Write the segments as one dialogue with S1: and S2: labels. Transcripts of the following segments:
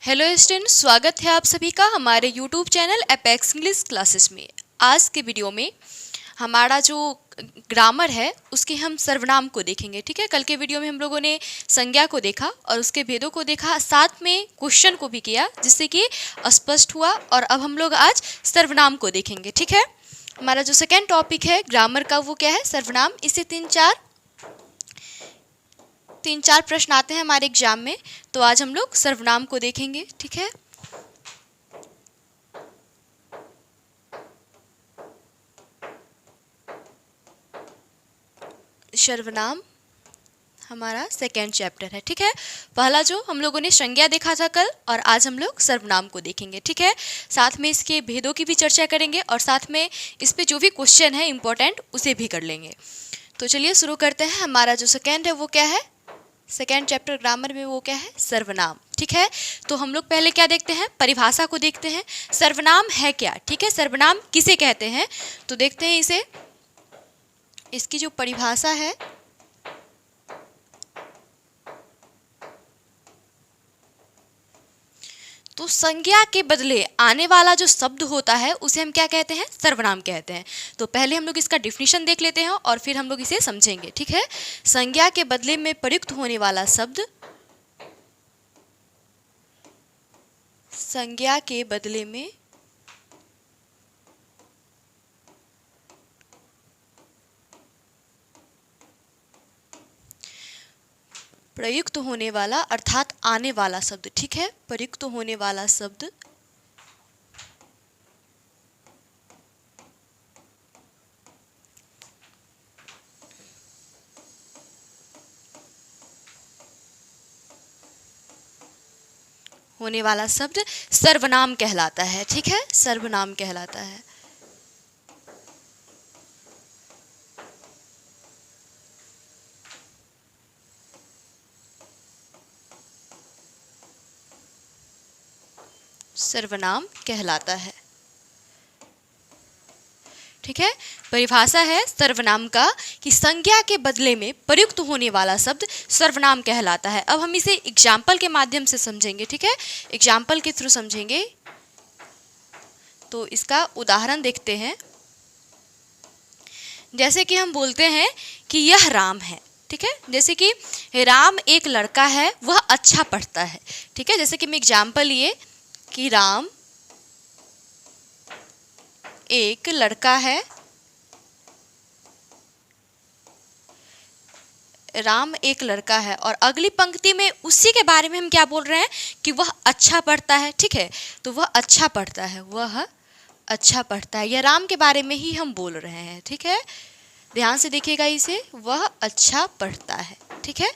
S1: Hello student, स्वागत है आप सभी का हमारे YouTube channel apex English classes में। आज के वीडियो में हमारा जो ग्रामर है उसके हम सर्वनाम को देखेंगे। ठीक है, कल के वीडियो में हम लोगों ने संज्ञा को देखा और उसके भेदों को देखा, साथ में क्वेश्चन को भी किया जिससे कि स्पष्ट हुआ। और अब हम लोग आज सर्वनाम को देखेंगे। ठीक है, हमारा जो सेकेंड टॉपिक है ग्रामर का वो क्या है? सर्वनाम। इससे तीन चार प्रश्न आते हैं हमारे एग्जाम में, तो आज हम लोग सर्वनाम को देखेंगे। ठीक है, सर्वनाम हमारा सेकेंड चैप्टर है। ठीक है, पहला जो हम लोगों ने संज्ञा देखा था कल, और आज हम लोग सर्वनाम को देखेंगे। ठीक है, साथ में इसके भेदों की भी चर्चा करेंगे और साथ में इस पे जो भी क्वेश्चन है इंपॉर्टेंट उसे भी कर लेंगे। तो चलिए शुरू करते हैं। हमारा जो सेकेंड है वो क्या है? सेकेंड चैप्टर ग्रामर में वो क्या है? सर्वनाम। ठीक है, तो हम लोग पहले क्या देखते हैं? परिभाषा को देखते हैं। सर्वनाम है क्या? ठीक है, सर्वनाम किसे कहते हैं? तो देखते हैं इसे। इसकी जो परिभाषा है तो संज्ञा के बदले आने वाला जो शब्द होता है उसे हम क्या कहते हैं? सर्वनाम कहते हैं। तो पहले हम लोग इसका डिफिनीशन देख लेते हैं और फिर हम लोग इसे समझेंगे। ठीक है, संज्ञा के बदले में प्रयुक्त होने वाला शब्द, संज्ञा के बदले में प्रयुक्त होने वाला अर्थात आने वाला शब्द। ठीक है, प्रयुक्त होने वाला शब्द होने वाला शब्द सर्वनाम कहलाता है। ठीक है, सर्वनाम कहलाता है। सर्वनाम कहलाता है। ठीक है, परिभाषा है सर्वनाम का कि संज्ञा के बदले में प्रयुक्त होने वाला शब्द सर्वनाम कहलाता है। अब हम इसे एग्जाम्पल के माध्यम से समझेंगे। ठीक है, एग्जाम्पल के थ्रू समझेंगे। तो इसका उदाहरण देखते हैं। जैसे कि हम बोलते हैं कि यह राम है। ठीक है, जैसे कि राम एक लड़का है, वह अच्छा पढ़ता है। ठीक है, जैसे कि मैं एग्जाम्पल लिए कि राम एक लड़का है, राम एक लड़का है, और अगली पंक्ति में उसी के बारे में हम क्या बोल रहे हैं कि वह अच्छा पढ़ता है। ठीक है, तो वह अच्छा पढ़ता है, वह अच्छा पढ़ता है, यह राम के बारे में ही हम बोल रहे हैं। ठीक है, ध्यान से देखिएगा इसे, वह अच्छा पढ़ता है। ठीक है,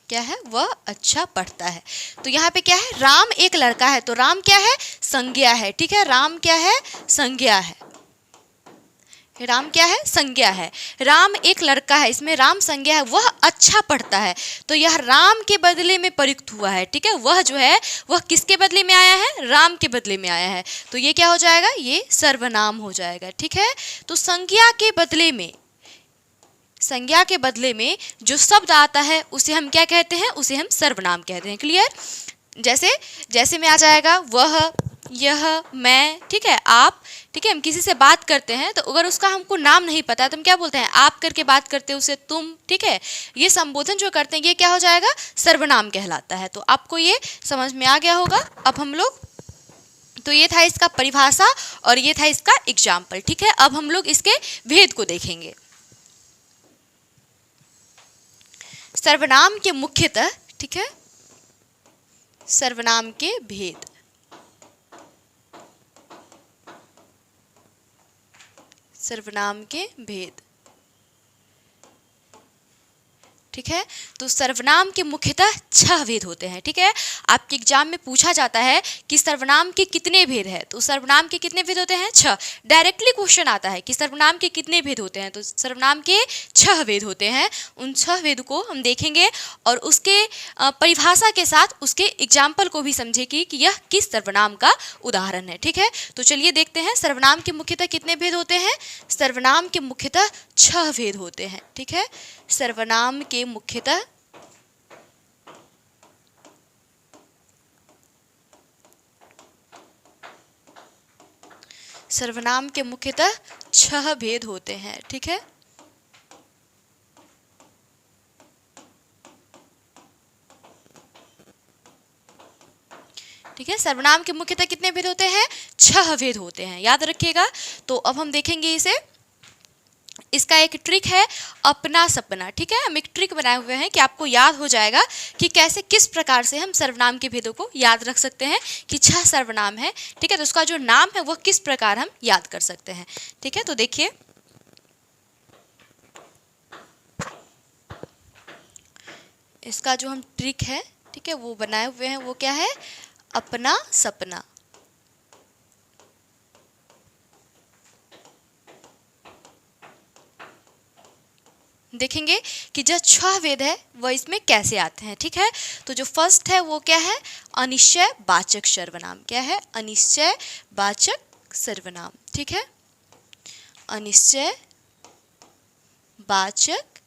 S1: क्या है? वह अच्छा पढ़ता है। तो यहाँ पे क्या है? राम एक लड़का है, तो राम क्या है? संज्ञा है। ठीक है, राम क्या है? संज्ञा है। राम क्या है? संज्ञा है। राम एक लड़का है, इसमें राम संज्ञा है, वह अच्छा पढ़ता है, तो यह राम के बदले में प्रयुक्त हुआ है। ठीक है, वह जो है वह किसके बदले में आया है? राम के बदले में आया है, तो ये क्या हो जाएगा? ये सर्वनाम हो जाएगा। ठीक है, तो संज्ञा के बदले में, संज्ञा के बदले में जो शब्द आता है उसे हम क्या कहते हैं? उसे हम सर्वनाम कहते हैं। क्लियर? जैसे जैसे में आ जाएगा वह, यह, मैं। ठीक है, आप। ठीक है, हम किसी से बात करते हैं तो अगर उसका हमको नाम नहीं पता है तो हम क्या बोलते हैं? आप करके बात करते हैं उसे तुम। ठीक है, ये संबोधन जो करते हैं ये क्या हो जाएगा? सर्वनाम कहलाता है। तो आपको ये समझ में आ गया होगा। अब हम लोग, तो ये था इसका परिभाषा और ये था इसका एग्जाम्पल। ठीक है, अब हम लोग इसके भेद को देखेंगे। सर्वनाम के मुख्यतः, ठीक है, सर्वनाम के भेद। सर्वनाम के भेद। ठीक है। तो सर्वनाम के मुख्यतः 6 भेद होते हैं, ठीक है। आपके एग्जाम में पूछा जाता है कि सर्वनाम के कितने भेद हैं, तो सर्वनाम के कितने भेद होते हैं? 6। डायरेक्टली क्वेश्चन आता है कि सर्वनाम के कितने भेद होते हैं, तो सर्वनाम के 6 भेद होते हैं। उन 6 भेद को हम देखेंगे और उसके परिभाषा के साथ उसके एग्जाम्पल को भी समझेंगे कि यह किस सर्वनाम का उदाहरण है, ठीक है। तो चलिए देखते हैं सर्वनाम के मुख्यतः कितने भेद होते हैं। सर्वनाम के मुख्यतः 6 भेद होते हैं, ठीक है। सर्वनाम के मुख्यतः सर्वनाम के मुख्यतः 6 भेद होते हैं, ठीक है। ठीक है, सर्वनाम के मुख्यतः कितने भेद होते हैं? 6 भेद होते हैं, याद रखिएगा। तो अब हम देखेंगे इसे। इसका एक ट्रिक है अपना सपना, ठीक है। हम एक ट्रिक बनाए हुए हैं कि आपको याद हो जाएगा कि कैसे किस प्रकार से हम सर्वनाम के भेदों को याद रख सकते हैं कि 6 सर्वनाम है, ठीक है। तो उसका जो नाम है वह किस प्रकार हम याद कर सकते हैं, ठीक है। तो देखिए, इसका जो हम ट्रिक है, ठीक है, वो बनाए हुए हैं, वो क्या है? अपना सपना। देखेंगे कि जो 6 भेद है वह इसमें कैसे आते हैं, ठीक है। तो जो फर्स्ट है वो क्या है? अनिश्चय वाचक सर्वनाम। क्या है? अनिश्चय वाचक सर्वनाम, ठीक है। अनिश्चय वाचक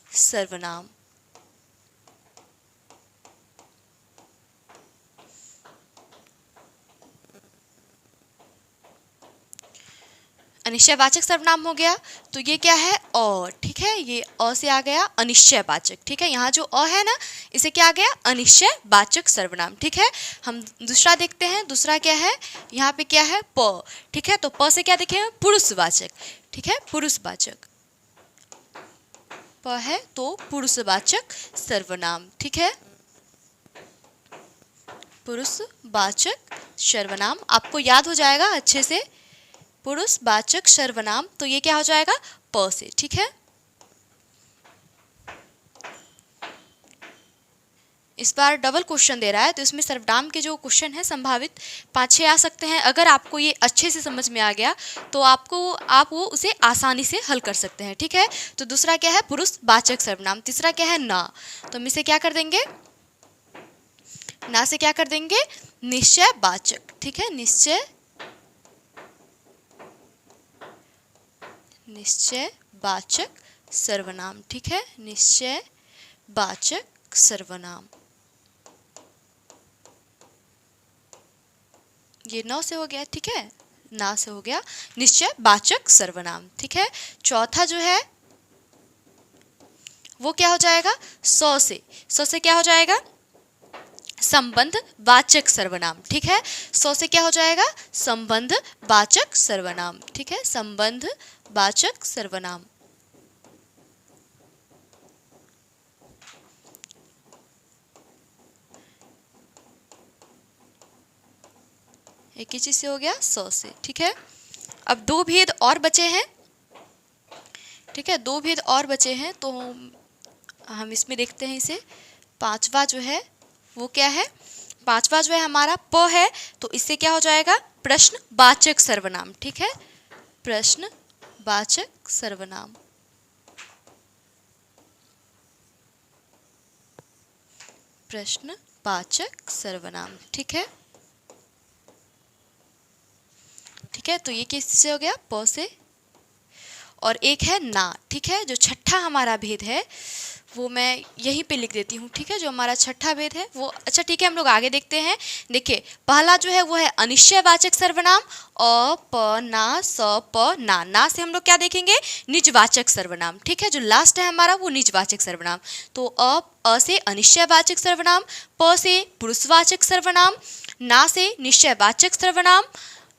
S1: सर्वनाम। अनिश्चयवाचक सर्वनाम हो गया। तो ये क्या है? अ, ठीक है। ये अ से आ गया अनिश्चयवाचक, ठीक है। यहाँ जो अ है ना, इसे क्या आ गया? अनिश्चयवाचक सर्वनाम, ठीक है। हम दूसरा देखते हैं। दूसरा क्या है? यहाँ पे क्या है? प, ठीक है। तो प से क्या देखें? पुरुषवाचक, ठीक है। पुरुषवाचक प है तो पुरुषवाचक सर्वनाम, ठीक है। पुरुषवाचक सर्वनाम आपको याद हो जाएगा अच्छे से। पुरुषवाचक सर्वनाम, तो ये क्या हो जाएगा? प से, ठीक है। इस बार डबल क्वेश्चन दे रहा है, तो इसमें सर्वनाम के जो क्वेश्चन है संभावित 5-6 आ सकते हैं। अगर आपको ये अच्छे से समझ में आ गया तो आप वो उसे आसानी से हल कर सकते हैं, ठीक है। तो दूसरा क्या है? पुरुषवाचक सर्वनाम। तीसरा क्या है? ना। तो हम इसे क्या कर देंगे? ना से क्या कर देंगे? निश्चयवाचक, ठीक है। निश्चयवाचक सर्वनाम, ठीक है। निश्चयवाचक सर्वनाम। ये नौ से हो गया, ठीक है। ना से हो गया निश्चयवाचक सर्वनाम, ठीक है। चौथा जो है वो क्या हो जाएगा? सौ से क्या हो जाएगा? संबंध वाचक सर्वनाम, ठीक है। सौ से क्या हो जाएगा? संबंध वाचक सर्वनाम, ठीक है। संबंध वाचक सर्वनाम। एक ही चीज से हो गया 100 से, ठीक है। अब 2 भेद और बचे हैं, ठीक है। 2 भेद और बचे हैं, तो हम इसमें देखते हैं इसे। 5वां जो है वो क्या है? 5वां जो है हमारा प है, तो इससे क्या हो जाएगा? प्रश्नवाचक सर्वनाम, ठीक है। प्रश्नवाचक सर्वनाम। प्रश्नवाचक सर्वनाम, ठीक है। ठीक है, तो ये किससे हो गया? प से। और एक है ना, ठीक है। जो छठा हमारा भेद है वो मैं यहीं पे लिख देती हूँ, ठीक है। जो हमारा छठा भेद है वो, अच्छा ठीक है, हम लोग आगे देखते हैं। देखिए, पहला जो है वो है अनिश्चयवाचक सर्वनाम। अ प ना स प ना। ना से हम लोग क्या देखेंगे? निजवाचक सर्वनाम, ठीक है। जो लास्ट है हमारा वो निजवाचक सर्वनाम। तो अ से अनिश्चयवाचक सर्वनाम, प से पुरुषवाचक सर्वनाम, ना से निश्चयवाचक सर्वनाम,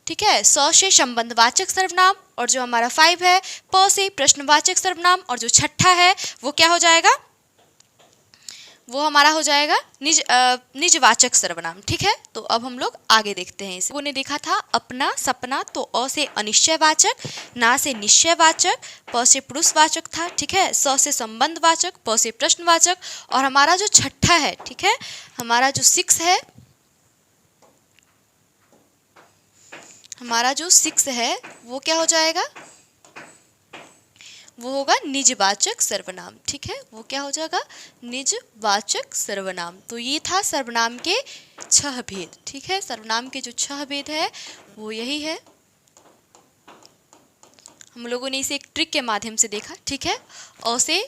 S1: ठीक है। स से संबंधवाचक सर्वनाम, और जो हमारा 5 है प से प्रश्नवाचक सर्वनाम, और जो छठा है वो क्या हो जाएगा? वो हमारा हो जाएगा निजवाचक सर्वनाम। ठीक है, तो अब हम लोग आगे देखते हैं। इसे ने देखा था अपना सपना, तो अ से अनिश्चयवाचक, ना से निश्चयवाचक, प से पुरुषवाचक था। ठीक है, स से संबंधवाचक, प से प्रश्नवाचक, और हमारा जो छठा है, ठीक है, हमारा जो 6 है, हमारा जो 6 है वो क्या हो जाएगा, वो होगा निजवाचक सर्वनाम। ठीक है, वो क्या हो जाएगा, निजवाचक सर्वनाम। तो ये था सर्वनाम के 6 भेद। ठीक है, सर्वनाम के जो 6 भेद है वो यही है। हम लोगों ने इसे एक ट्रिक के माध्यम से देखा। ठीक है, अ से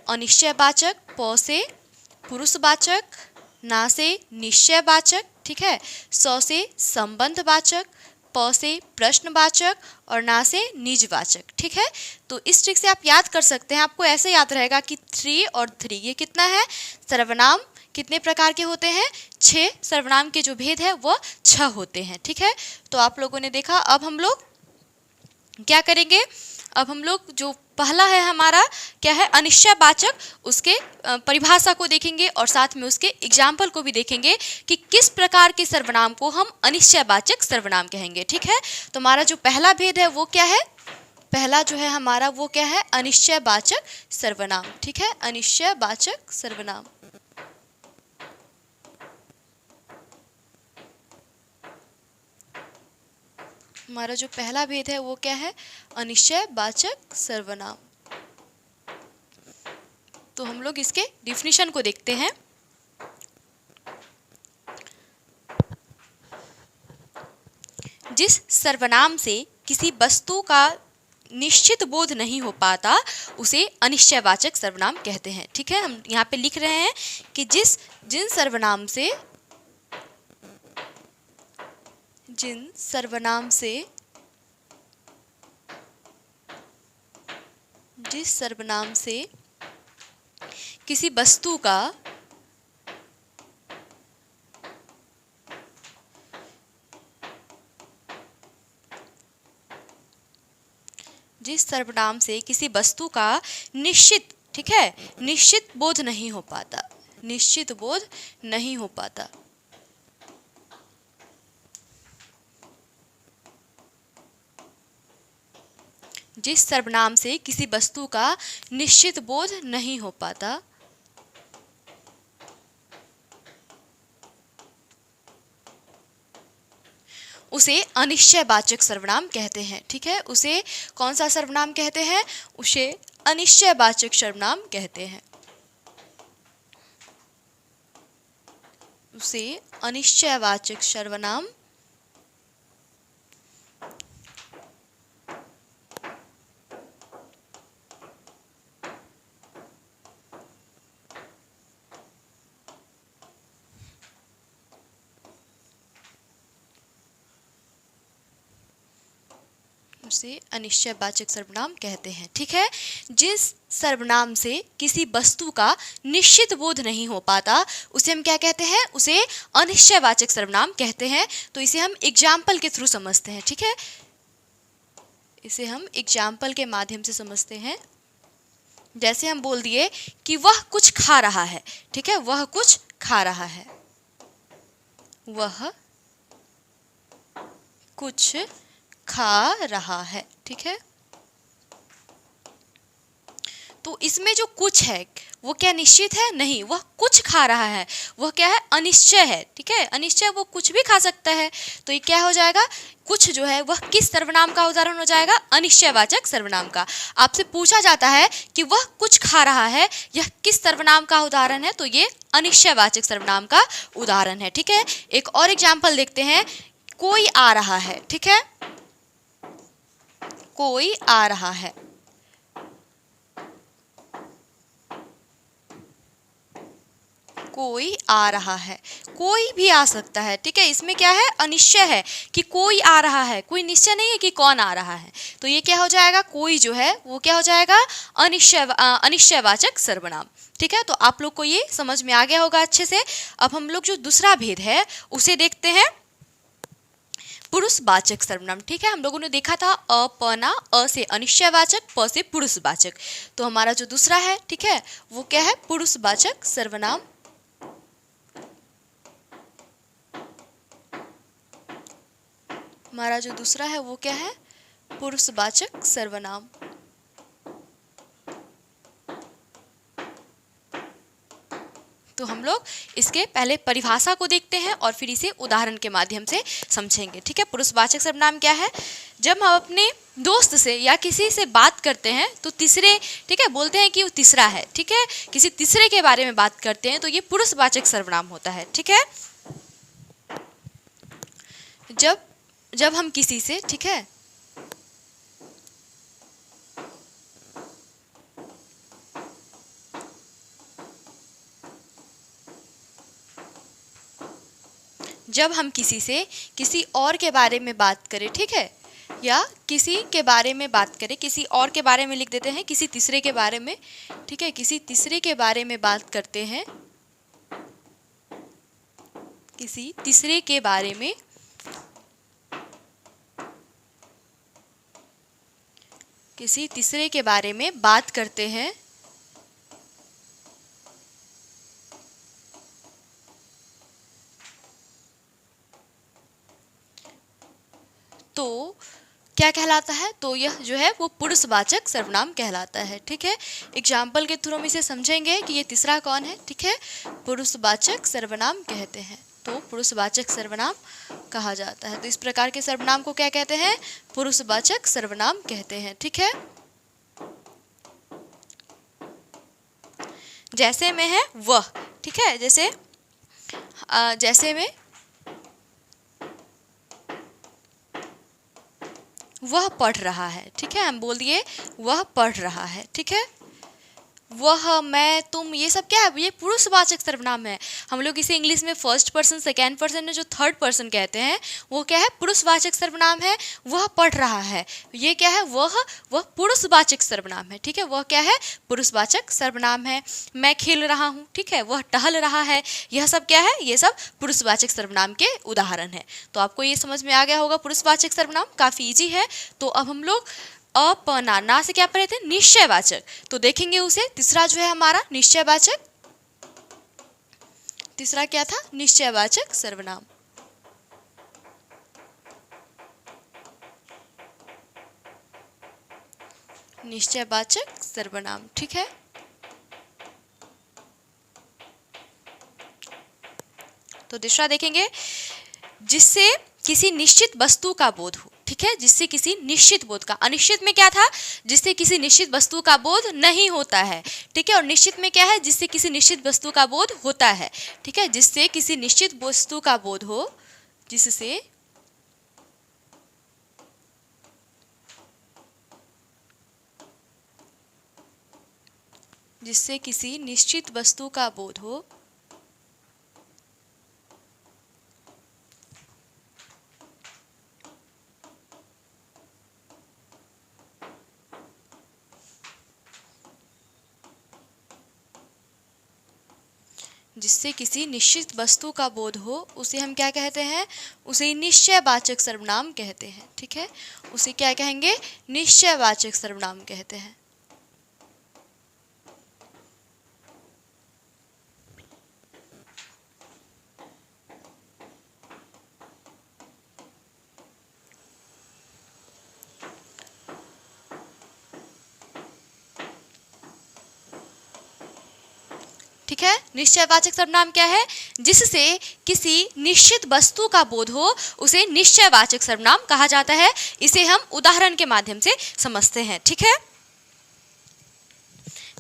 S1: अनिश्चयवाचक, प से पुरुषवाचक, ना से निश्चयवाचक, ठीक है, स से संबंधवाचक, प से प्रश्नवाचक, और ना से निजवाचक। ठीक है, तो इस ट्रिक से आप याद कर सकते हैं। आपको ऐसे याद रहेगा कि 3 और 3 ये कितना है, सर्वनाम कितने प्रकार के होते हैं, 6। सर्वनाम के जो भेद है वो 6 होते हैं। ठीक है, तो आप लोगों ने देखा। अब हम लोग क्या करेंगे, अब हम लोग जो पहला है हमारा क्या है, अनिश्चयवाचक, उसके परिभाषा को देखेंगे और साथ में उसके एग्जाम्पल को भी देखेंगे कि किस प्रकार के सर्वनाम को हम अनिश्चयवाचक सर्वनाम कहेंगे। ठीक है, तो हमारा जो पहला भेद है वो क्या है, पहला जो है हमारा वो क्या है, अनिश्चयवाचक सर्वनाम। ठीक है, अनिश्चयवाचक सर्वनाम। हमारा जो पहला भेद है वो क्या है, अनिश्चयवाचक सर्वनाम। तो हम लोग इसके डिफिनीशन को देखते हैं। जिस सर्वनाम से किसी वस्तु का निश्चित बोध नहीं हो पाता उसे अनिश्चयवाचक सर्वनाम कहते हैं। ठीक है, हम यहाँ पे लिख रहे हैं कि जिन सर्वनाम से जिस सर्वनाम से किसी वस्तु का निश्चित, ठीक है, निश्चित बोध नहीं हो पाता, निश्चित बोध नहीं हो पाता, जिस सर्वनाम से किसी वस्तु का निश्चित बोध नहीं हो पाता उसे अनिश्चयवाचक सर्वनाम कहते हैं। ठीक है, उसे कौन सा सर्वनाम कहते हैं, उसे अनिश्चयवाचक सर्वनाम कहते हैं, उसे अनिश्चयवाचक सर्वनाम उसे अनिश्चयवाचक सर्वनाम कहते हैं। ठीक है, जिस सर्वनाम से किसी वस्तु का निश्चित बोध नहीं हो पाता उसे हम क्या कहते हैं, उसे अनिश्चयवाचक सर्वनाम कहते हैं। तो इसे हम एग्जाम्पल के थ्रू समझते हैं। ठीक है, इसे हम एग्जाम्पल के माध्यम से समझते हैं। जैसे हम बोल दिए कि वह कुछ खा रहा है। ठीक है, वह कुछ खा रहा है, वह कुछ खा रहा है। ठीक है, तो इसमें जो कुछ है वो क्या निश्चित है, नहीं, वह कुछ खा रहा है, वह क्या है, अनिश्चय है। ठीक है, अनिश्चय, वो कुछ भी खा सकता है। तो ये क्या हो जाएगा, कुछ जो है वह किस सर्वनाम का उदाहरण हो जाएगा, अनिश्चयवाचक सर्वनाम का। आपसे पूछा जाता है कि वह कुछ खा रहा है, यह किस सर्वनाम का उदाहरण है, तो ये अनिश्चयवाचक सर्वनाम का उदाहरण है। ठीक है, एक और एग्जाम्पल देखते हैं, कोई आ रहा है। ठीक है, कोई आ रहा है, कोई आ रहा है, कोई भी आ सकता है। ठीक है, इसमें क्या है, अनिश्चय है कि कोई आ रहा है, कोई निश्चय नहीं है कि कौन आ रहा है। तो ये क्या हो जाएगा, कोई जो है वो क्या हो जाएगा, अनिश्चयवाचक सर्वनाम। ठीक है, तो आप लोग को ये समझ में आ गया होगा अच्छे से। अब हम लोग जो दूसरा भेद है उसे देखते हैं। पुरुषवाचक सर्वनाम। ठीक है, हम लोगों ने देखा था अपना, अ से अनिश्चयवाचक, प से पुरुषवाचक। तो हमारा जो दूसरा है, ठीक है, वो क्या है? पुरुषवाचक सर्वनाम। हमारा जो दूसरा है वो क्या है? पुरुषवाचक सर्वनाम। तो हम लोग इसके पहले परिभाषा को देखते हैं और फिर इसे उदाहरण के माध्यम से समझेंगे। ठीक है, पुरुषवाचक सर्वनाम क्या है? जब हम अपने दोस्त से या किसी से बात करते हैं तो तीसरे, ठीक है, बोलते हैं कि वो तीसरा है, ठीक है, किसी तीसरे के बारे में बात करते हैं तो ये पुरुषवाचक सर्वनाम होता है। ठीक है, जब हम किसी से, ठीक है, जब हम किसी से किसी और के बारे में बात करें, ठीक है, या किसी के बारे में बात करें, किसी और के बारे में लिख देते हैं, किसी तीसरे के बारे में, ठीक है, किसी तीसरे के बारे में बात करते हैं, किसी तीसरे के बारे में, किसी तीसरे के बारे में बात करते हैं तो क्या कहलाता है? तो यह जो है वो पुरुषवाचक सर्वनाम कहलाता है। ठीक है, एग्जाम्पल के थ्रू हम इसे समझेंगे कि ये तीसरा कौन है। ठीक है, पुरुषवाचक सर्वनाम कहते हैं, तो पुरुषवाचक सर्वनाम कहा जाता है। तो इस प्रकार के सर्वनाम को क्या कहते हैं? पुरुषवाचक सर्वनाम कहते हैं। ठीक है, जैसे में है वह, ठीक है, जैसे में वह पढ़ रहा है। ठीक है, हम बोल दिए वह पढ़ रहा है। ठीक है, वह, मैं, तुम, ये सब क्या है? ये पुरुषवाचक सर्वनाम है। हम लोग इसे इंग्लिश में फर्स्ट पर्सन, सेकेंड पर्सन में जो थर्ड पर्सन कहते हैं वो क्या है? पुरुषवाचक सर्वनाम है। वह पढ़ रहा है, ये क्या है? वह पुरुषवाचक सर्वनाम है। ठीक है, वह क्या है? पुरुषवाचक सर्वनाम है। मैं खेल रहा हूँ, ठीक है, वह टहल रहा है, यह सब क्या है? ये सब पुरुषवाचक सर्वनाम के उदाहरण है। तो आपको ये समझ में आ गया होगा पुरुषवाचक सर्वनाम, काफ़ी ईजी है। तो अब हम लोग अपना, ना से क्या पढ़े थे? निश्चयवाचक। तो देखेंगे उसे, तीसरा जो है हमारा निश्चयवाचक, तीसरा क्या था? निश्चयवाचक सर्वनाम। निश्चयवाचक सर्वनाम। ठीक है, तो दूसरा देखेंगे, जिससे किसी निश्चित वस्तु का बोध हो। ठीक है, जिससे किसी निश्चित बोध का, अनिश्चित में क्या था? जिससे किसी निश्चित वस्तु का बोध नहीं होता है। ठीक है, और निश्चित में क्या है? जिससे किसी निश्चित वस्तु का बोध होता है। ठीक है, जिससे किसी निश्चित वस्तु का बोध हो, जिससे किसी निश्चित वस्तु का बोध हो, जिससे किसी निश्चित वस्तु का बोध हो, उसे हम क्या कहते हैं? उसे निश्चयवाचक सर्वनाम कहते हैं। ठीक है, उसे क्या कहेंगे? निश्चयवाचक सर्वनाम कहते हैं। ठीक है, निश्चयवाचक सर्वनाम क्या है? जिससे किसी निश्चित वस्तु का बोध हो, उसे निश्चयवाचक सर्वनाम कहा जाता है। इसे हम उदाहरण के माध्यम से समझते हैं। ठीक है,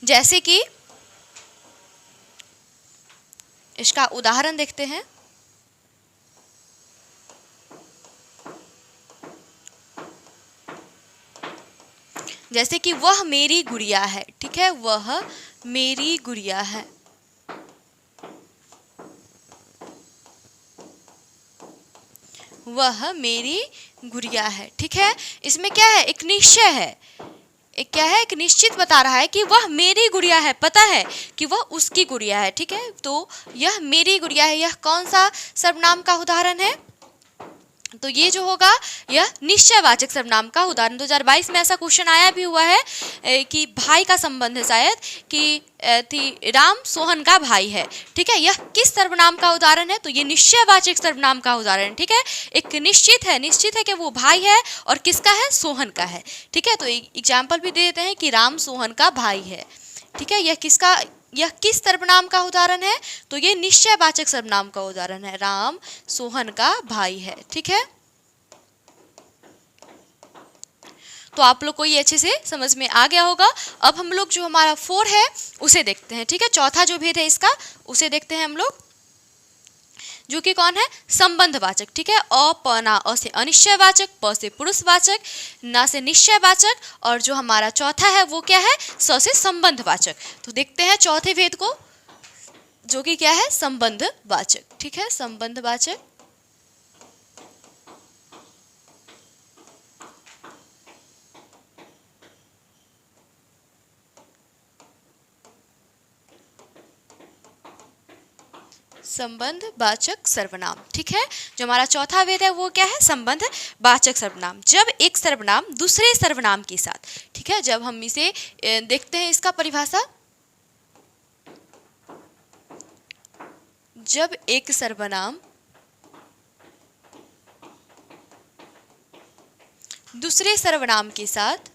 S1: जैसे कि इसका उदाहरण देखते हैं। जैसे कि वह मेरी गुड़िया है। ठीक है, वह मेरी गुड़िया है। वह मेरी गुड़िया है। ठीक है, इसमें क्या है? एक निश्चय है, एक क्या है? एक निश्चित बता रहा है कि वह मेरी गुड़िया है, पता है कि वह उसकी गुड़िया है। ठीक है, तो यह मेरी गुड़िया है, यह कौन सा सर्वनाम का उदाहरण है? तो ये जो होगा यह निश्चयवाचक सर्वनाम का उदाहरण। 2022 में ऐसा क्वेश्चन आया भी हुआ है कि भाई का संबंध है शायद कि राम सोहन का भाई है। ठीक है, यह किस सर्वनाम का उदाहरण है? तो ये निश्चयवाचक सर्वनाम का उदाहरण। ठीक है, एक निश्चित है कि वो भाई है और किसका है? सोहन का है। ठीक है, तो एग्जाम्पल भी दे देते हैं कि राम सोहन का भाई है। ठीक है, यह किस सर्वनाम का उदाहरण है? तो ये निश्चयवाचक सर्वनाम का उदाहरण है। राम सोहन का भाई है। ठीक है, तो आप लोग को ये अच्छे से समझ में आ गया होगा। अब हम लोग जो हमारा 4 है उसे देखते हैं। ठीक है, चौथा जो भेद है इसका उसे देखते हैं हम लोग, जो कि कौन है? संबंधवाचक। ठीक है, अ प ना अ से अनिश्चयवाचक, प से पुरुषवाचक, ना से निश्चयवाचक, और जो हमारा चौथा है वो क्या है? स से संबंधवाचक। तो देखते हैं चौथे भेद को, जो कि क्या है? संबंधवाचक। ठीक है, संबंधवाचक। संबंधवाचक सर्वनाम। ठीक है, जो हमारा चौथा भेद है वो क्या है? संबंधवाचक सर्वनाम। जब एक सर्वनाम दूसरे सर्वनाम के साथ, ठीक है, जब हम इसे देखते हैं इसका परिभाषा, जब एक सर्वनाम दूसरे सर्वनाम के साथ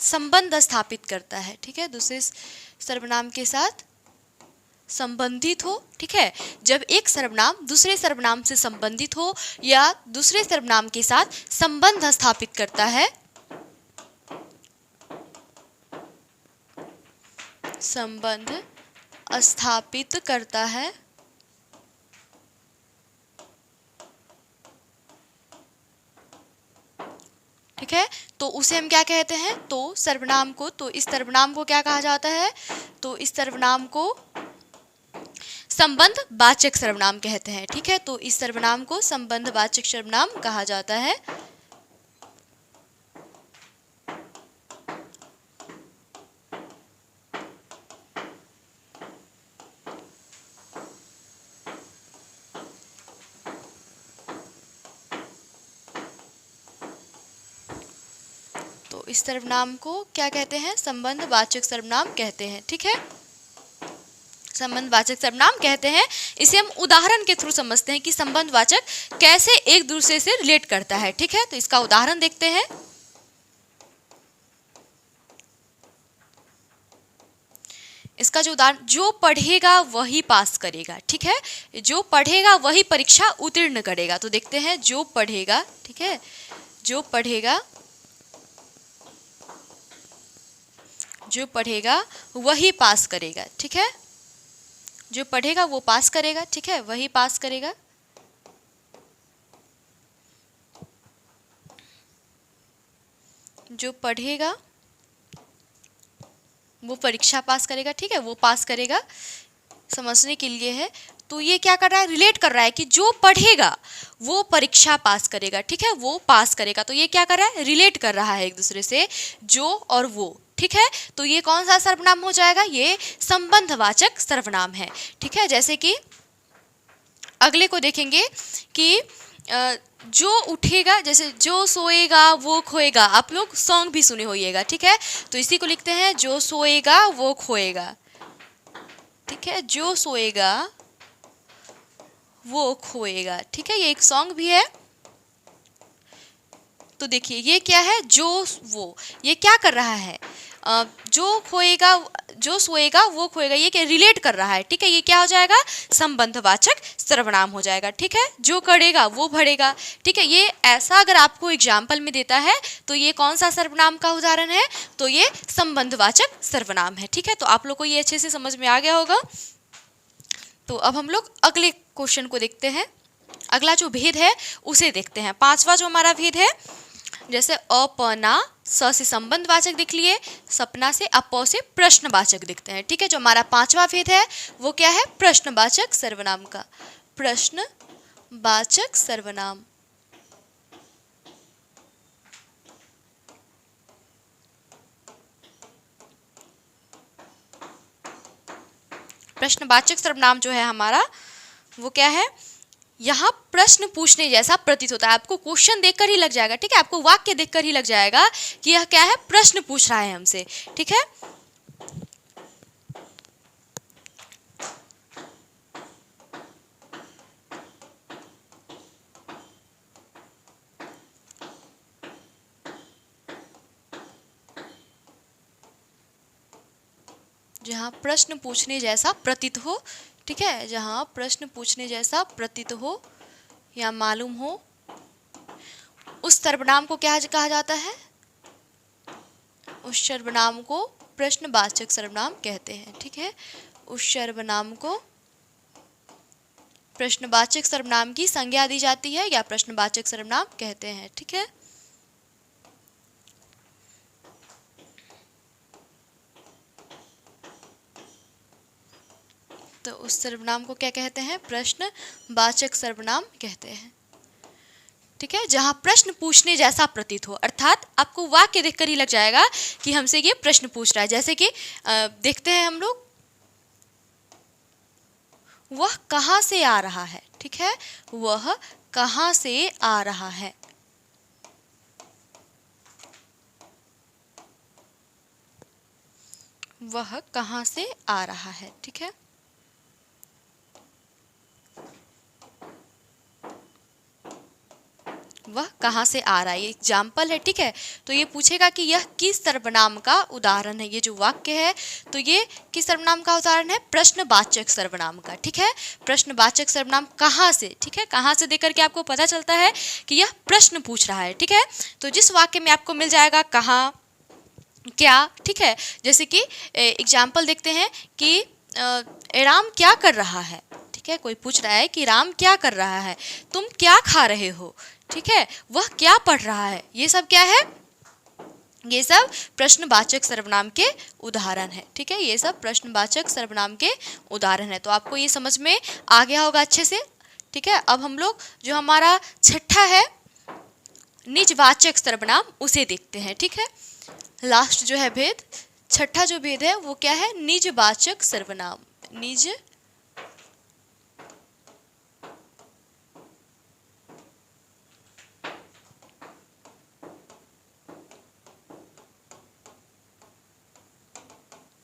S1: संबंध स्थापित करता है। ठीक है, दूसरे सर्वनाम के साथ संबंधित हो। ठीक है, जब एक सर्वनाम दूसरे सर्वनाम से संबंधित हो या दूसरे सर्वनाम के साथ संबंध स्थापित करता है, संबंध स्थापित करता है, ठीक है, तो उसे हम क्या कहते हैं? तो सर्वनाम को, तो इस सर्वनाम को क्या कहा जाता है? तो इस सर्वनाम को संबंधवाचक सर्वनाम कहते हैं। ठीक है, तो इस सर्वनाम को संबंधवाचक सर्वनाम कहा जाता है। तो इस सर्वनाम को क्या कहते हैं? संबंधवाचक सर्वनाम कहते हैं। ठीक है, संबंधवाचक सर्वनाम कहते हैं। इसे हम उदाहरण के थ्रू समझते हैं कि संबंधवाचक कैसे एक दूसरे से रिलेट करता है। ठीक है, तो इसका उदाहरण देखते हैं। इसका जो उदाहरण, जो पढ़ेगा वही पास करेगा। ठीक है, जो पढ़ेगा वही परीक्षा उत्तीर्ण करेगा। तो देखते हैं, जो पढ़ेगा, ठीक है, जो पढ़ेगा वही पास करेगा। ठीक है, जो पढ़ेगा वो पास करेगा। ठीक है, वही पास करेगा। जो पढ़ेगा वो परीक्षा पास करेगा। ठीक है, वो पास करेगा, समझने के लिए है। तो ये क्या कर रहा है? रिलेट कर रहा है कि जो पढ़ेगा वो परीक्षा पास करेगा। ठीक है, वो पास करेगा। तो ये क्या कर रहा है? रिलेट कर रहा है एक दूसरे से, जो और वो। ठीक है, तो ये कौन सा सर्वनाम हो जाएगा? ये संबंधवाचक सर्वनाम है। ठीक है, जैसे कि अगले को देखेंगे कि जो उठेगा, जैसे जो सोएगा वो खोएगा। आप लोग सॉन्ग भी सुने होइएगा। ठीक है, तो इसी को लिखते हैं, जो सोएगा वो खोएगा। ठीक है, जो सोएगा वो खोएगा। ठीक है, ये एक सॉन्ग भी है। तो देखिए ये क्या है? जो वो, ये क्या कर रहा है? जो सोएगा वो खोएगा, ये क्या रिलेट कर रहा है। ठीक है, ये क्या हो जाएगा? संबंधवाचक सर्वनाम हो जाएगा। ठीक है, जो करेगा वो भरेगा। ठीक है, ये ऐसा अगर आपको एग्जाम्पल में देता है तो ये कौन सा सर्वनाम का उदाहरण है? तो ये संबंधवाचक सर्वनाम है। ठीक है, तो आप लोग को ये अच्छे से समझ में आ गया होगा। तो अब हम लोग अगले क्वेश्चन को देखते हैं। अगला जो भेद है उसे देखते हैं। पांचवा जो हमारा भेद है, जैसे अपना, स से संबंधवाचक दिख लिए, सपना से, अप से प्रश्नवाचक दिखते हैं। ठीक है, जो हमारा पांचवा भेद है वो क्या है? प्रश्नवाचक सर्वनाम का। प्रश्नवाचक सर्वनाम। प्रश्नवाचक सर्वनाम जो है हमारा वो क्या है, यहाँ प्रश्न पूछने जैसा प्रतीत होता है। आपको क्वेश्चन देखकर ही लग जाएगा, ठीक है, आपको वाक्य देखकर ही लग जाएगा कि यह क्या है, प्रश्न पूछ रहा है हमसे, ठीक है। जहाँ प्रश्न पूछने जैसा प्रतीत हो, ठीक है, जहाँ प्रश्न पूछने जैसा प्रतीत हो या मालूम हो, उस सर्वनाम को क्या कहा जाता है, उस सर्वनाम को प्रश्नवाचक सर्वनाम कहते हैं, ठीक है। उस सर्वनाम को प्रश्नवाचक सर्वनाम की संज्ञा दी जाती है या प्रश्नवाचक सर्वनाम कहते हैं, ठीक है। तो उस सर्वनाम को क्या कहते हैं, प्रश्नवाचक सर्वनाम कहते हैं, ठीक है। जहां प्रश्न पूछने जैसा प्रतीत हो, अर्थात आपको वाक्य देखकर ही लग जाएगा कि हमसे ये प्रश्न पूछ रहा है। जैसे कि देखते हैं हम लोग, वह कहाँ से आ रहा है, ठीक है, वह कहाँ से आ रहा है। वह कहाँ से आ रहा है, ठीक है। वह कहाँ से आ रहा है, ये एग्जाम्पल है, ठीक है। तो ये पूछेगा कि यह किस सर्वनाम का उदाहरण है, ये जो वाक्य है तो ये किस सर्वनाम का उदाहरण है, प्रश्नवाचक सर्वनाम का, ठीक है। प्रश्नवाचक सर्वनाम कहाँ से, ठीक है, कहाँ से देकर के आपको पता चलता है कि यह प्रश्न पूछ रहा है, ठीक है। तो जिस वाक्य में आपको मिल जाएगा कहाँ, क्या, ठीक है। जैसे कि एग्जाम्पल देखते हैं कि राम क्या कर रहा है, ठीक है, कोई पूछ रहा है कि राम क्या कर रहा है, तुम क्या खा रहे हो, ठीक है, वह क्या पढ़ रहा है, ये सब क्या है, ये सब प्रश्नवाचक सर्वनाम के उदाहरण है, ठीक है। ये सब प्रश्नवाचक सर्वनाम के उदाहरण है। तो आपको ये समझ में आ गया होगा अच्छे से, ठीक है। अब हम लोग जो हमारा छठा है निजवाचक सर्वनाम, उसे देखते हैं, ठीक है। लास्ट जो है भेद, छठा जो भेद है वो क्या है, निजवाचक सर्वनाम।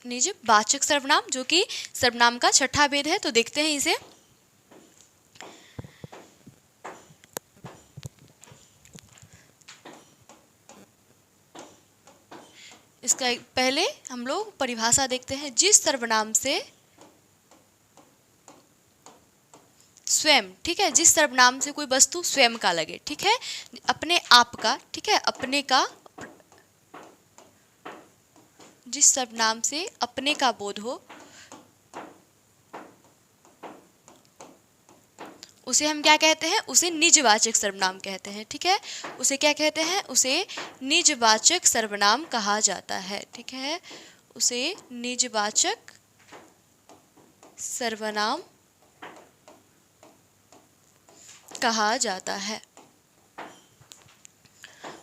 S1: निजवाचक सर्वनाम जो कि सर्वनाम का छठा भेद है। तो देखते हैं इसे। इसका पहले हम लोग परिभाषा देखते हैं। जिस सर्वनाम से स्वयं, ठीक है, जिस सर्वनाम से कोई वस्तु स्वयं का लगे, ठीक है, अपने आप का, ठीक है, अपने का, जिस सर्वनाम से अपने का बोध हो उसे हम क्या कहते हैं, उसे निजवाचक सर्वनाम कहते हैं, ठीक है। उसे क्या कहते हैं, उसे निजवाचक सर्वनाम कहा जाता है, ठीक है, उसे निजवाचक सर्वनाम कहा जाता है।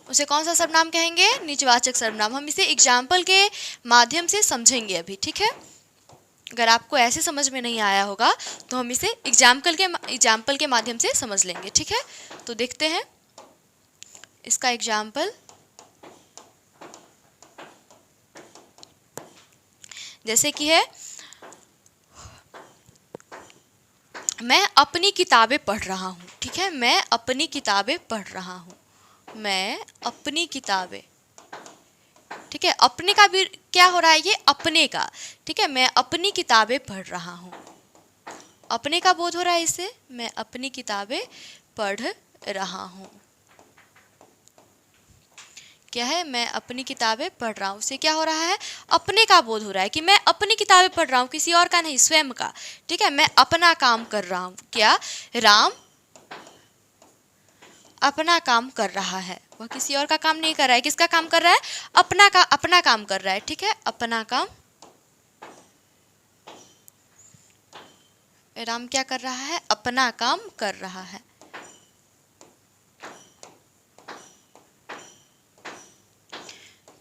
S1: उसे कौन सा सर्वनाम कहेंगे, निजवाचक सर्वनाम। हम इसे एग्जाम्पल के माध्यम से समझेंगे अभी, ठीक है। अगर आपको ऐसे समझ में नहीं आया होगा तो हम इसे एग्जाम्पल के माध्यम से समझ लेंगे, ठीक है। तो देखते हैं इसका एग्जाम्पल। जैसे कि है, मैं अपनी किताबें पढ़ रहा हूँ, ठीक है, मैं अपनी किताबें पढ़ रहा हूँ, मैं अपनी किताबें, ठीक है। अपने का भी क्या हो रहा है, ये अपने का, ठीक है, मैं अपनी किताबें पढ़ रहा हूँ, अपने का बोध हो रहा है इससे, मैं अपनी किताबें पढ़ रहा हूँ। क्या है, मैं अपनी किताबें पढ़ रहा हूँ, उससे क्या हो रहा है, अपने का बोध हो रहा है कि मैं अपनी किताबें पढ़ रहा हूँ, किसी और का नहीं, स्वयं का, ठीक है। मैं अपना काम कर रहा हूँ, क्या, राम अपना काम कर रहा है, वह किसी और का काम नहीं कर रहा है। किसका काम कर रहा है, अपना काम कर रहा है, ठीक है, अपना काम। राम क्या कर रहा है, अपना काम कर रहा है।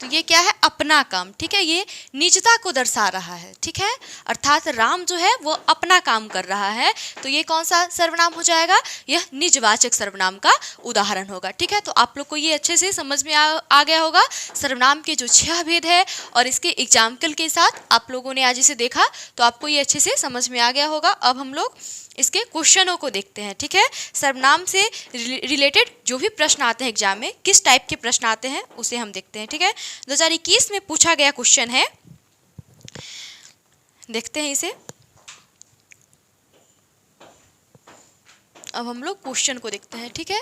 S1: तो ये क्या है, अपना काम, ठीक है, ये निजता को दर्शा रहा है, ठीक है, अर्थात राम जो है वो अपना काम कर रहा है, तो ये कौन सा सर्वनाम हो जाएगा, यह निजवाचक सर्वनाम का उदाहरण होगा, ठीक है। तो आप लोग को ये अच्छे से समझ में आ गया होगा सर्वनाम के जो 6 भेद है, और इसके एग्जाम्पल के साथ आप लोगों ने आज इसे देखा तो आपको ये अच्छे से समझ में आ गया होगा। अब हम लोग इसके क्वेश्चनों को देखते हैं, ठीक है। सर्वनाम से रिलेटेड जो भी प्रश्न आते हैं एग्जाम में, किस टाइप के प्रश्न आते हैं उसे हम देखते हैं, ठीक है। 2021 में पूछा गया क्वेश्चन है, देखते हैं इसे। अब हम लोग क्वेश्चन को देखते हैं, ठीक है,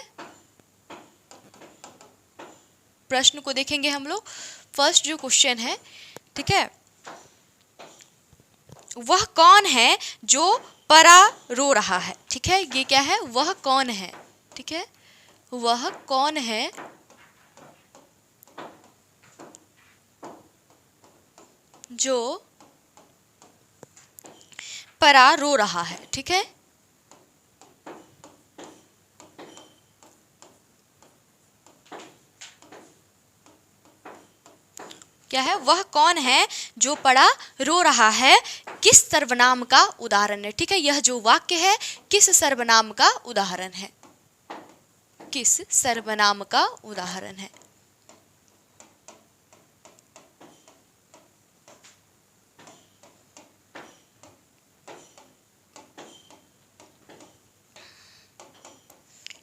S1: प्रश्न को देखेंगे हम लोग। फर्स्ट जो क्वेश्चन है, ठीक है, वह कौन है जो परा रो रहा है, ठीक है, ये क्या है, वह कौन है, ठीक है, वह कौन है जो परा रो रहा है, ठीक है, क्या है, वह कौन है जो पड़ा रो रहा है, किस सर्वनाम का उदाहरण है, ठीक है, यह जो वाक्य है किस सर्वनाम का उदाहरण है, किस सर्वनाम का उदाहरण है।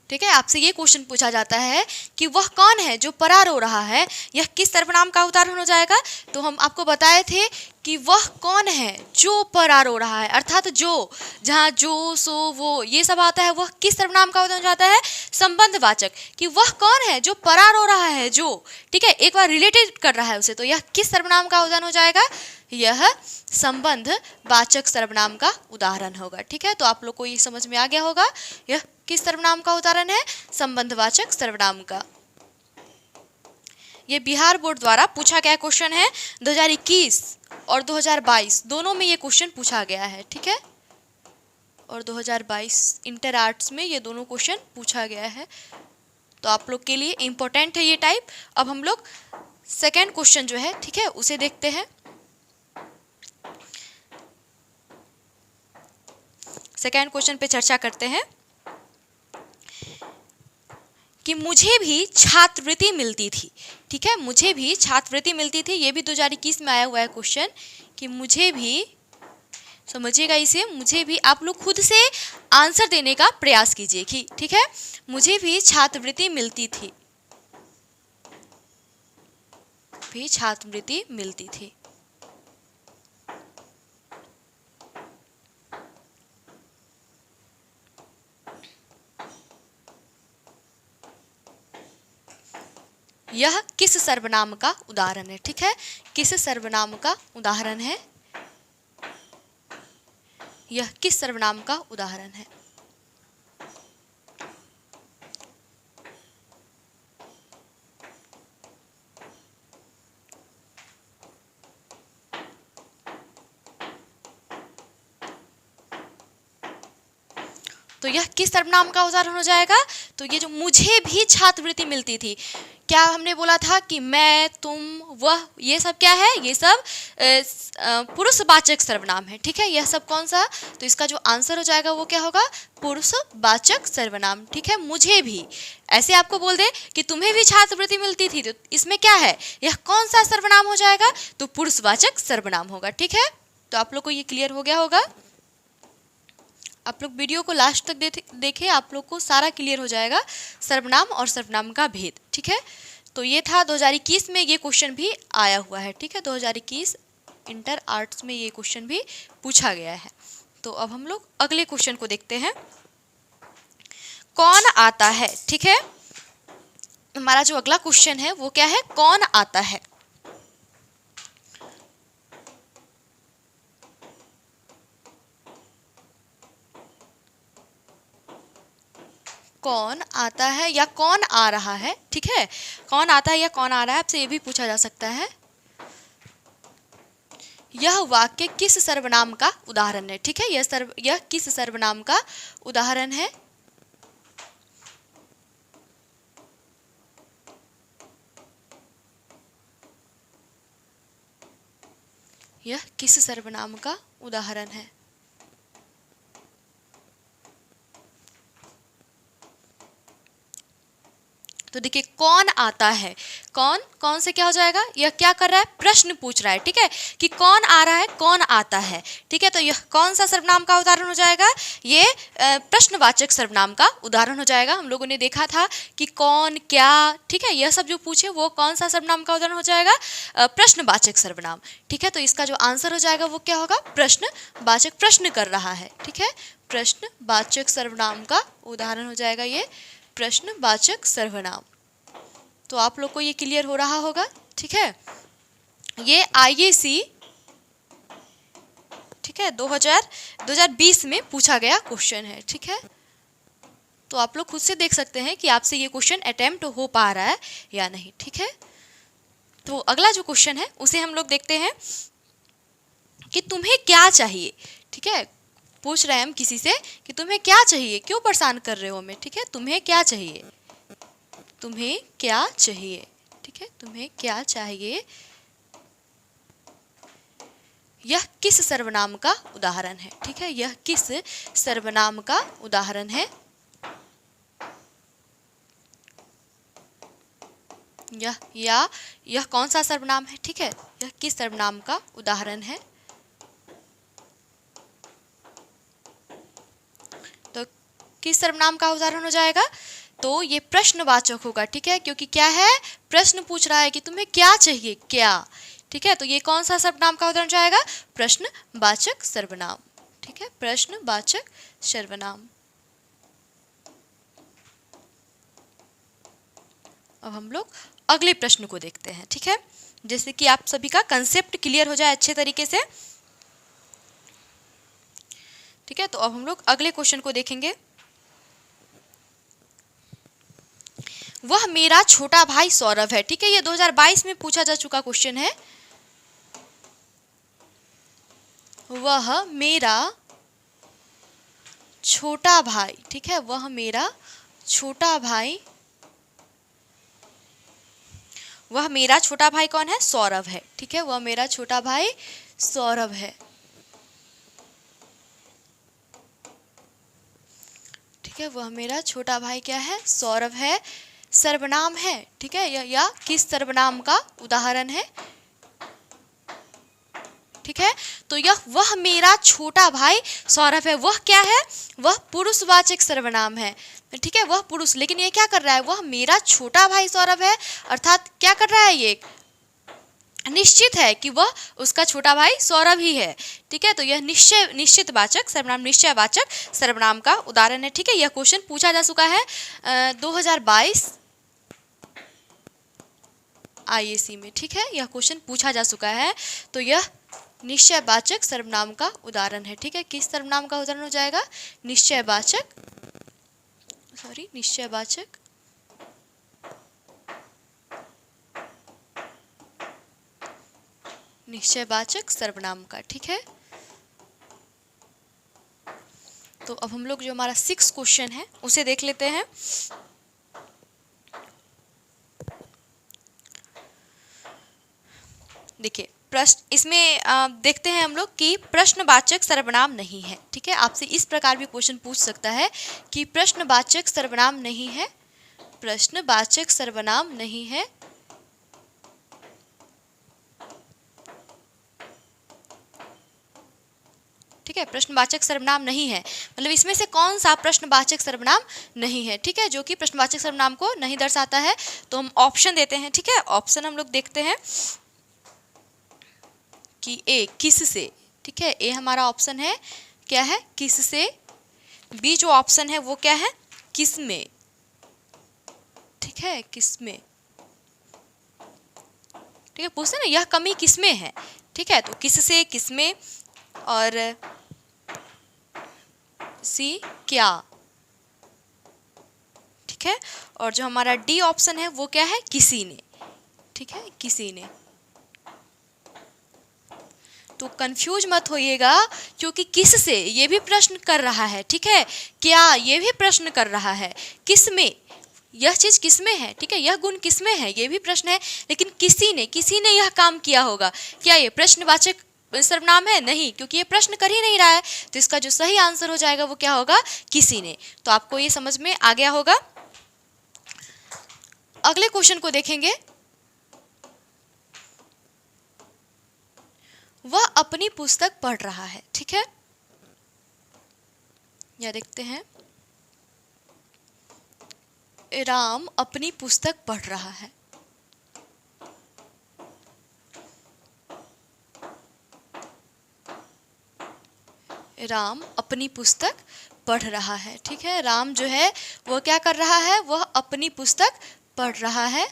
S1: ठीक है, आपसे ये क्वेश्चन पूछा जाता है कि वह कौन है जो परा रो रहा है, यह किस सर्वनाम का उदाहरण हो जाएगा। तो हम आपको बताए थे कि वह कौन है जो परा रो रहा है, अर्थात जो, जहाँ जो, सो, वो ये सब आता है, वह किस सर्वनाम का उदाहरण हो जाता है, संबंधवाचक, कि वह कौन है जो परा रो रहा है, जो, ठीक है, एक बार रिलेटेड कर रहा है उसे, तो यह किस सर्वनाम का उदाहरण हो जाएगा, यह संबंधवाचक सर्वनाम का उदाहरण होगा, ठीक है। तो आप लोग को ये समझ में आ गया होगा, यह किस सर्वनाम का उदाहरण है, संबंधवाचक सर्वनाम का। ये बिहार बोर्ड द्वारा पूछा गया क्वेश्चन है, 2021 और 2022 दोनों में ये क्वेश्चन पूछा गया है, ठीक है, और 2022 इंटर आर्ट्स में ये दोनों क्वेश्चन पूछा गया है, तो आप लोग के लिए इम्पोर्टेंट है ये टाइप। अब हम लोग सेकेंड क्वेश्चन जो है, ठीक है, उसे देखते हैं। सेकेंड क्वेश्चन पे चर्चा करते हैं कि मुझे भी छात्रवृत्ति मिलती थी, ठीक है, मुझे भी छात्रवृत्ति मिलती थी, ये भी 2021 में आया हुआ है क्वेश्चन, कि मुझे भी, समझिएगा इसे, मुझे भी, आप लोग खुद से आंसर देने का प्रयास कीजिए कि, ठीक है, मुझे भी छात्रवृत्ति मिलती थी, भी छात्रवृत्ति मिलती थी। यह किस सर्वनाम का उदाहरण है, ठीक है, किस सर्वनाम का उदाहरण है, यह किस सर्वनाम का उदाहरण है। तो यह किस सर्वनाम का उदाहरण हो जाएगा, तो ये जो मुझे भी छात्रवृत्ति मिलती थी, क्या हमने बोला था कि मैं, तुम, वह, ये सब क्या है, ये सब पुरुषवाचक सर्वनाम है, ठीक है, यह सब कौन सा, तो इसका जो आंसर हो जाएगा वो क्या होगा, पुरुषवाचक सर्वनाम, ठीक है। मुझे भी, ऐसे आपको बोल दे कि तुम्हें भी छात्रवृत्ति मिलती थी, तो इसमें क्या है, यह कौन सा सर्वनाम हो जाएगा, तो पुरुषवाचक सर्वनाम होगा, ठीक है। तो आप लोग को ये क्लियर हो गया होगा। आप लोग वीडियो को लास्ट तक देखें, आप लोग को सारा क्लियर हो जाएगा सर्वनाम और सर्वनाम का भेद, ठीक है। तो ये था 2021 में, ये क्वेश्चन भी आया हुआ है, ठीक है, 2021 इंटर आर्ट्स में ये क्वेश्चन भी पूछा गया है। तो अब हम लोग अगले क्वेश्चन को देखते हैं, कौन आता है, ठीक है, हमारा जो अगला क्वेश्चन है वो क्या है, कौन आता है। कौन आता है या कौन आ रहा है, ठीक है, कौन आता है या कौन आ रहा है, आपसे ये भी पूछा जा सकता है। यह वाक्य किस सर्वनाम का उदाहरण है, ठीक है, यह किस सर्वनाम का उदाहरण है। यह किस सर्वनाम का उदाहरण है? तो देखिए कौन आता है, कौन से क्या हो जाएगा, यह क्या कर रहा है, प्रश्न पूछ रहा है, ठीक है, कि कौन आ रहा है, कौन आता है, ठीक है। तो यह कौन सा सर्वनाम का उदाहरण हो जाएगा, ये प्रश्नवाचक सर्वनाम का उदाहरण हो जाएगा। हम लोगों ने देखा था कि कौन, क्या, ठीक है, यह सब जो पूछे वो कौन सा सर्वनाम का उदाहरण हो जाएगा, प्रश्नवाचक सर्वनाम, ठीक है। तो इसका जो आंसर हो जाएगा वो क्या होगा, प्रश्नवाचक, प्रश्न कर रहा है, ठीक है, प्रश्नवाचक सर्वनाम का उदाहरण हो जाएगा ये प्रश्नवाचक सर्वनाम। तो आप लोग को ये क्लियर हो रहा होगा, ठीक है। ये IAC, ठीक है, 2020 में पूछा गया क्वेश्चन है, ठीक है। तो आप लोग खुद से देख सकते हैं कि आपसे ये क्वेश्चन अटेम्प्ट हो पा रहा है या नहीं, ठीक है। तो अगला जो क्वेश्चन है उसे हम लोग देखते हैं कि तुम्हें क्या चाहिए, ठीक है। पूछ रहे हैं हम किसी से कि तुम्हें क्या चाहिए, क्यों परेशान कर रहे हो हमें, ठीक है, तुम्हें क्या चाहिए, तुम्हें क्या चाहिए, ठीक है, तुम्हें क्या चाहिए, यह किस सर्वनाम का उदाहरण है, ठीक है, यह किस सर्वनाम का उदाहरण है, यह कौन सा सर्वनाम है, ठीक है, यह किस सर्वनाम का उदाहरण है। तो किस सर्वनाम का उदाहरण हो जाएगा, तो ये प्रश्नवाचक होगा, ठीक है, क्योंकि क्या है, प्रश्न पूछ रहा है कि तुम्हें क्या चाहिए, क्या, ठीक है। तो ये कौन सा सर्वनाम का उदाहरण जाएगा, प्रश्नवाचक सर्वनाम, ठीक है, प्रश्नवाचक सर्वनाम। अब हम लोग अगले प्रश्न को देखते हैं, ठीक है, जैसे कि आप सभी का कंसेप्ट क्लियर हो जाए अच्छे तरीके से, ठीक है। तो अब हम लोग अगले क्वेश्चन को देखेंगे। वह मेरा छोटा भाई सौरभ है, ठीक है, ये 2022 में पूछा जा चुका क्वेश्चन है। वह मेरा छोटा भाई, ठीक है, वह मेरा छोटा भाई, वह मेरा छोटा भाई कौन है, सौरभ है, ठीक है, वह मेरा छोटा भाई सौरभ है, ठीक है, वह मेरा छोटा भाई क्या है, सौरभ है, सर्वनाम है, ठीक है, या किस सर्वनाम का उदाहरण है, ठीक है। तो वह मेरा छोटा भाई सौरभ है, वह क्या है, वह पुरुषवाचक सर्वनाम है, ठीक है, वह पुरुष, लेकिन ये क्या कर रहा है, वह मेरा छोटा भाई सौरभ है, अर्थात क्या कर रहा है, ये निश्चित है कि वह उसका छोटा भाई सौरभ ही है, ठीक है। तो यह निश्चितवाचक सर्वनाम, निश्चयवाचक सर्वनाम का उदाहरण है, ठीक है। यह क्वेश्चन पूछा जा चुका है 2022 IAC में, ठीक है, यह क्वेश्चन पूछा जा चुका है। तो यह निश्चयवाचक सर्वनाम का उदाहरण है, ठीक है, किस सर्वनाम का उदाहरण हो जाएगा, निश्चयवाचक सर्वनाम का, ठीक है। तो अब हम लोग जो हमारा 6 क्वेश्चन है उसे देख लेते हैं। देखिए प्रश्न इसमें देखते हैं हम लोग कि प्रश्नवाचक सर्वनाम नहीं है, ठीक है। आपसे इस प्रकार भी क्वेश्चन पूछ सकता है कि प्रश्नवाचक सर्वनाम नहीं है, प्रश्नवाचक सर्वनाम नहीं है, ठीक है, प्रश्नवाचक सर्वनाम नहीं है, मतलब इसमें से कौन सा प्रश्नवाचक सर्वनाम नहीं है, ठीक है, जो कि प्रश्नवाचक सर्वनाम को नहीं दर्शाता है। तो हम ऑप्शन देते हैं, ठीक है, ऑप्शन हम लोग देखते हैं कि ए किस से, ठीक है, ए हमारा ऑप्शन है क्या है, किस से, बी जो ऑप्शन है वो क्या है, किस में, ठीक है, किस में, ठीक है, पूछते ना यह कमी किस में है, ठीक है, तो किस से, किस में, और सी क्या, ठीक है, और जो हमारा डी ऑप्शन है वो क्या है, किसी ने, ठीक है, किसी ने। तो कंफ्यूज मत होइएगा, क्योंकि किस से ये भी प्रश्न कर रहा है, ठीक है, क्या ये भी प्रश्न कर रहा है, किस में, यह चीज किस में है, ठीक है, यह गुण किस में है, ये भी प्रश्न है, लेकिन किसी ने यह काम किया होगा, क्या ये प्रश्नवाचक सर्वनाम है? नहीं, क्योंकि ये प्रश्न कर ही नहीं रहा है। तो इसका जो सही आंसर हो जाएगा वो क्या होगा? किसी ने। तो आपको ये समझ में आ गया होगा। अगले क्वेश्चन को देखेंगे। वह अपनी पुस्तक पढ़ रहा है। ठीक है, या देखते हैं, राम अपनी पुस्तक पढ़ रहा है। राम अपनी पुस्तक पढ़ रहा है। ठीक है, राम जो है वो क्या कर रहा है? वह अपनी पुस्तक पढ़ रहा है।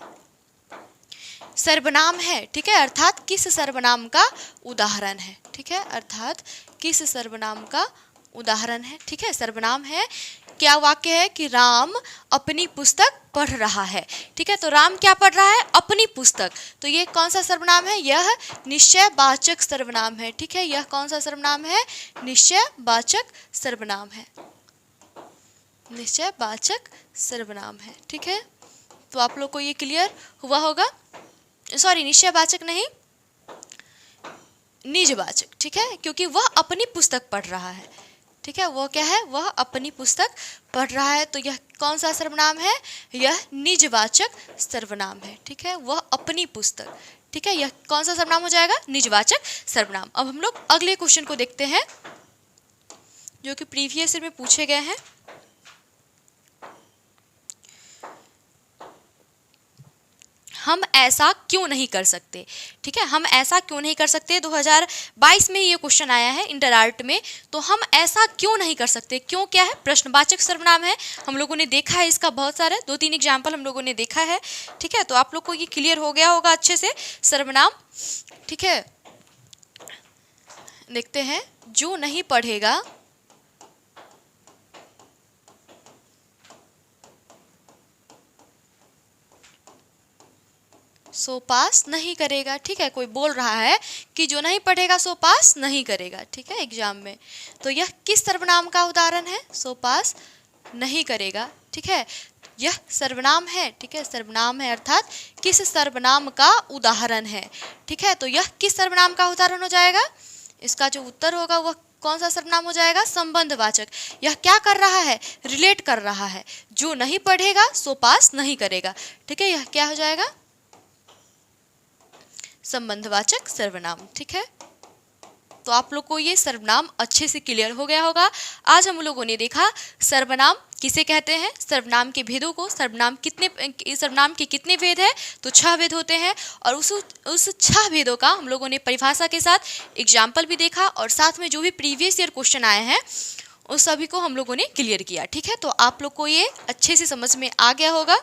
S1: सर्वनाम है। ठीक है, अर्थात किस सर्वनाम का उदाहरण है? ठीक है, अर्थात किस सर्वनाम का उदाहरण है? ठीक है, सर्वनाम है। क्या वाक्य है कि राम अपनी पुस्तक पढ़ रहा है। ठीक है, तो राम क्या पढ़ रहा है? अपनी पुस्तक। तो ये कौन सा सर्वनाम है? यह निश्चयवाचक सर्वनाम है। ठीक है, यह कौन सा सर्वनाम है? निश्चयवाचक सर्वनाम है। निश्चयवाचक सर्वनाम है। ठीक है, तो आप लोग को ये क्लियर हुआ होगा। सॉरी, निश्चयवाचक नहीं, निजवाचक। ठीक है, क्योंकि वह अपनी पुस्तक पढ़ रहा है। ठीक है, वो क्या है? वह अपनी पुस्तक पढ़ रहा है। तो यह कौन सा सर्वनाम है? यह निजवाचक सर्वनाम है। ठीक है, वह अपनी पुस्तक। ठीक है, यह कौन सा सर्वनाम हो जाएगा? निजवाचक सर्वनाम। अब हम लोग अगले क्वेश्चन को देखते हैं जो कि प्रीवियस ईयर में पूछे गए हैं। हम ऐसा क्यों नहीं कर सकते? ठीक है, हम ऐसा क्यों नहीं कर सकते? 2022 में ये क्वेश्चन आया है इंटर आर्ट में। तो हम ऐसा क्यों नहीं कर सकते? क्यों क्या है? प्रश्नवाचक सर्वनाम है। हम लोगों ने देखा है इसका बहुत सारे 2-3 एग्जाम्पल हम लोगों ने देखा है। ठीक है, तो आप लोग को ये क्लियर हो गया होगा अच्छे से सर्वनाम। ठीक है, देखते हैं। जो नहीं पढ़ेगा सो पास नहीं करेगा। ठीक है, कोई बोल रहा है कि जो नहीं पढ़ेगा सो पास नहीं करेगा। ठीक है, एग्जाम में। तो यह किस सर्वनाम का उदाहरण है? सो पास नहीं करेगा। ठीक है, यह सर्वनाम है। ठीक है, सर्वनाम है, अर्थात किस सर्वनाम का उदाहरण है। ठीक है, तो यह किस सर्वनाम का उदाहरण हो जाएगा? इसका जो उत्तर होगा वह कौन सा सर्वनाम हो जाएगा? संबंधवाचक। यह क्या कर रहा है? रिलेट कर रहा है। जो नहीं पढ़ेगा सो पास नहीं करेगा। ठीक है, यह क्या हो जाएगा? संबंधवाचक सर्वनाम। ठीक है, तो आप लोग को ये सर्वनाम अच्छे से क्लियर हो गया होगा। आज हम लोगों ने देखा सर्वनाम किसे कहते हैं, सर्वनाम के भेदों को। सर्वनाम के कितने भेद है? तो 6 भेद होते हैं। और उस 6 भेदों का हम लोगों ने परिभाषा के साथ एग्जाम्पल भी देखा, और साथ में जो भी प्रीवियस ईयर क्वेश्चन आए हैं उस सभी को हम लोगों ने क्लियर किया। ठीक है, तो आप लोग को ये अच्छे से समझ में आ गया होगा।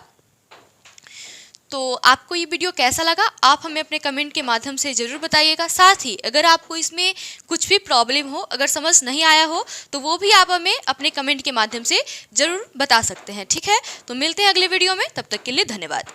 S1: तो आपको ये वीडियो कैसा लगा आप हमें अपने कमेंट के माध्यम से ज़रूर बताइएगा। साथ ही अगर आपको इसमें कुछ भी प्रॉब्लम हो, अगर समझ नहीं आया हो, तो वो भी आप हमें अपने कमेंट के माध्यम से ज़रूर बता सकते हैं। ठीक है, तो मिलते हैं अगले वीडियो में, तब तक के लिए धन्यवाद।